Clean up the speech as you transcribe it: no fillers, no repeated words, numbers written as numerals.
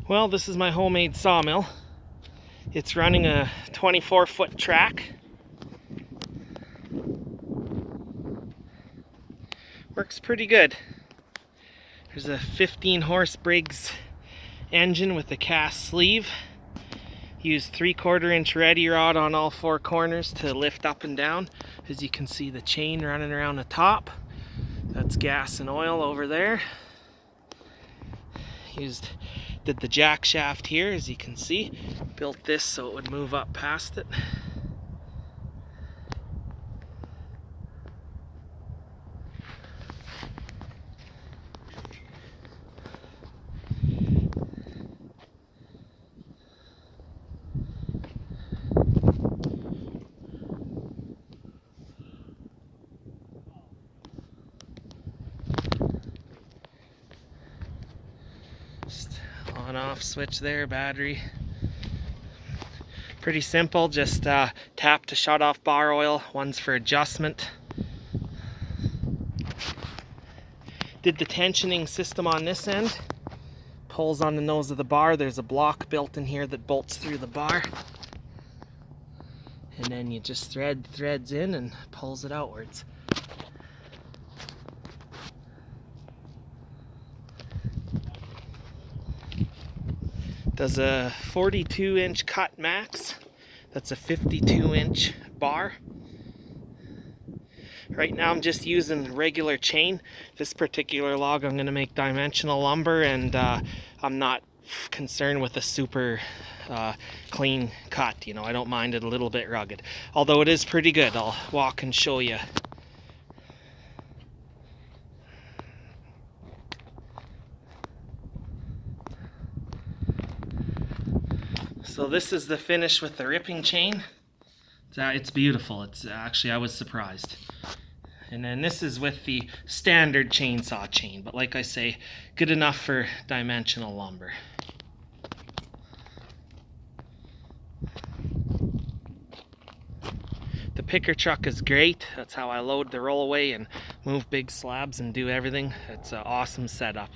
Well, this is my homemade sawmill. It's running a 24-foot track. Works pretty good. There's a 15-horse Briggs engine with a cast sleeve. Use 3/4 inch ready rod on all four corners to lift up and down. As you can see, the chain running around the top. That's gas and oil over there. Did the jack shaft here, as you can see. Built this so it would move up past it. Just on off switch there, battery. Pretty simple, just tap to shut off bar oil. One's for adjustment. Did the tensioning system on this end. Pulls on the nose of the bar. There's a block built in here that bolts through the bar. And then you just thread threads in and pulls it outwards. Does a 42-inch cut max. That's a 52-inch bar. Right now I'm just using regular chain. This particular log I'm going to make dimensional lumber, and I'm not concerned with a super clean cut. You know, I don't mind it a little bit rugged. Although it is pretty good. I'll walk and show you. So this is the finish with the ripping chain. It's beautiful. It's actually, I was surprised. And then this is with the standard chainsaw chain, but like I say, good enough for dimensional lumber. The picker truck is great. That's how I load the rollaway and move big slabs and do everything. It's an awesome setup.